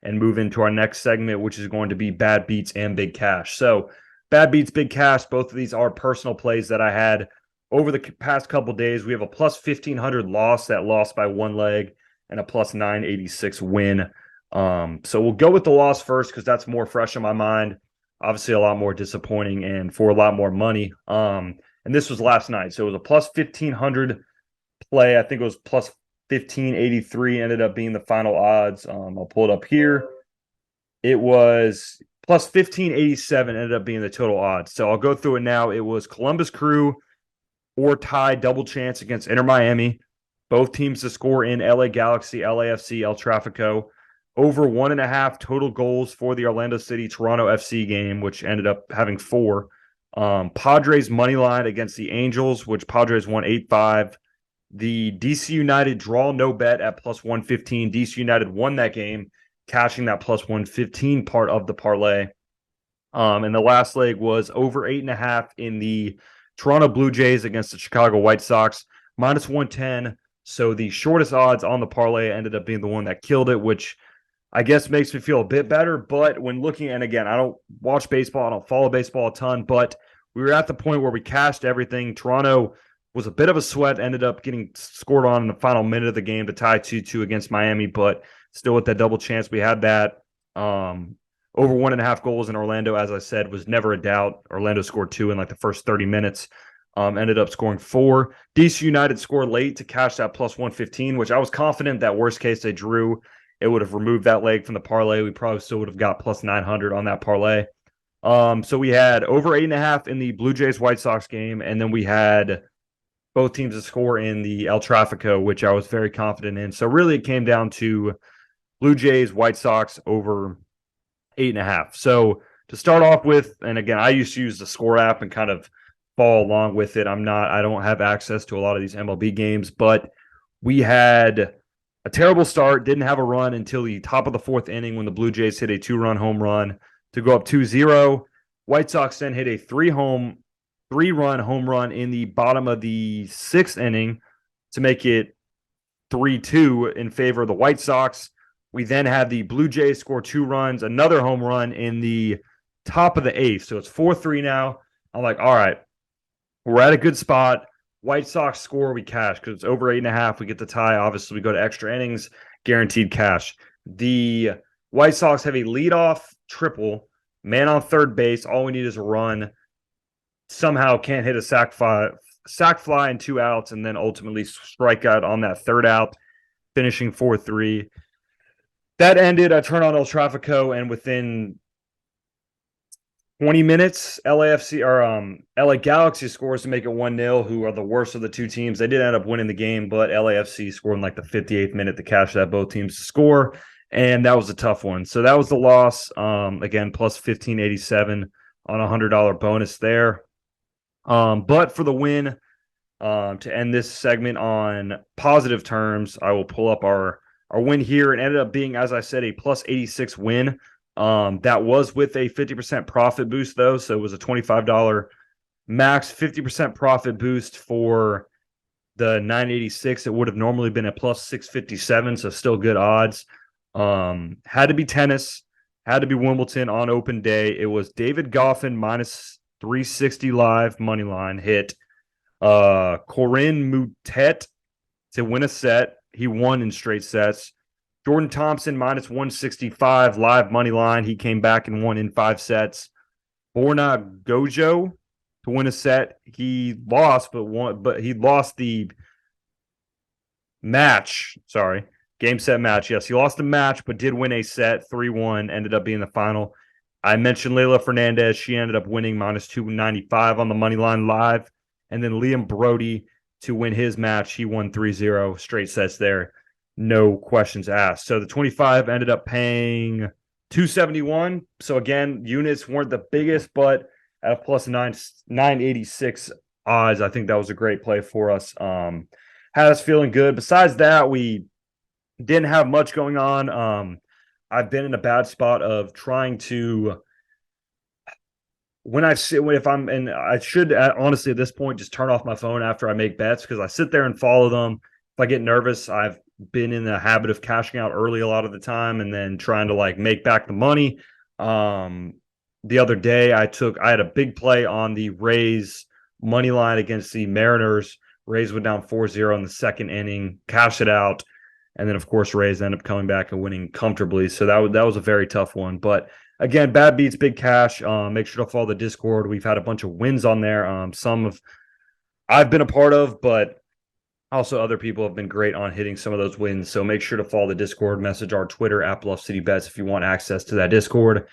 and move into our next segment, which is going to be bad beats and big cash. So bad beats, big cash, both of these are personal plays that I had over the past couple days. We have a plus 1,500 loss that lost by one leg and a plus 986 win. So we'll go with the loss first because that's more fresh in my mind. Obviously, a lot more disappointing and for a lot more money. And this was last night. So it was a plus 1,500 play. I think it was plus 1,583 ended up being the final odds. I'll pull it up here. It was plus 1,587 ended up being the total odds. So I'll go through it now. It was Columbus Crew or tie double chance against Inter Miami. Both teams to score in LA Galaxy, LAFC, El Trafico. Over 1.5 total goals for the Orlando City Toronto FC game, which ended up having 4. Padres money line against the Angels, which Padres won 8-5. The DC United draw no bet at plus 115. DC United won that game, cashing that plus 115 part of the parlay. And the last leg was over 8.5 in the Toronto Blue Jays against the Chicago White Sox, minus 110. So the shortest odds on the parlay ended up being the one that killed it, which I guess makes me feel a bit better. But when looking, and again, I don't watch baseball, I don't follow baseball a ton, but we were at the point where we cashed everything. Toronto was a bit of a sweat, ended up getting scored on in the final minute of the game to tie 2-2 against Miami, but still with that double chance, we had that. Over 1.5 goals in Orlando, as I said, was never a doubt. Orlando scored 2 in like the first 30 minutes. Ended up scoring 4. DC United scored late to cash that plus 115, which I was confident that worst case they drew, it would have removed that leg from the parlay. We probably still would have got plus 900 on that parlay. So we had over 8.5 in the Blue Jays White Sox game, and then we had both teams to score in the El Trafico, which I was very confident in. So really it came down to Blue Jays, White Sox over 8.5. So to start off with, and again, I used to use the score app and kind of follow along with it. I don't have access to a lot of these MLB games, but we had a terrible start, didn't have a run until the top of the 4th inning when the Blue Jays hit a 2-run home run to go up 2-0. White Sox then hit a 3-run home run in the bottom of the 6th inning to make it 3-2 in favor of the White Sox. We then had the Blue Jays score 2 runs, another home run in the top of the 8th. So it's 4-3 now. I'm like, all right, we're at a good spot. White Sox score, we cash because it's over 8.5. We get the tie. Obviously, we go to extra innings, guaranteed cash. The White Sox have a leadoff triple, man on third base. All we need is a run. Somehow can't hit a sac fly and 2 outs, and then ultimately strike out on that 3rd out, finishing 4-3. That ended. I turned on El Trafico, and within 20 minutes, LA Galaxy scores to make it 1-0, who are the worst of the two teams. They did end up winning the game, but LAFC scored in like the 58th minute to cash that both teams to score, and that was a tough one. So that was the loss. Again, plus 1,587 on a $100 bonus there. But for the win, to end this segment on positive terms, I will pull up our win here. It ended up being, as I said, a plus 86 win. That was with a 50% profit boost, though. So it was a $25 max 50% profit boost for the 986. It would have normally been a plus 657, so still good odds. Had to be tennis, had to be Wimbledon on open day. It was David Goffin minus 360 live money line hit. Corinne Moutet to win a set. He won in straight sets. Jordan Thompson minus 165 live money line. He came back and won in 5 sets. Borna Gojo to win a set. He lost, but he lost the match. Sorry, game set match. Yes, he lost the match, but did win a set. 3-1 ended up being the final. I mentioned Leila Fernandez. She ended up winning minus 295 on the money line live. And then Liam Brody to win his match. He won 3-0 straight sets there. No questions asked. So the 25 ended up paying 271. So again, units weren't the biggest, but at a plus 986 odds, I think that was a great play for us. Had us feeling good. Besides that, we didn't have much going on. I've been in a bad spot of trying to I should honestly at this point just turn off my phone after I make bets because I sit there and follow them. If I get nervous, I've been in the habit of cashing out early a lot of the time and then trying to like make back the money. The other day I had a big play on the Rays money line against the Mariners. Rays went down 4-0 in the second inning, cash it out. And then, of course, Rays end up coming back and winning comfortably. So that was a very tough one. But again, bad beats, big cash. Make sure to follow the Discord. We've had a bunch of wins on there. Some of I've been a part of, but also other people have been great on hitting some of those wins. So make sure to follow the Discord, message our Twitter at Bluff City Bets if you want access to that Discord.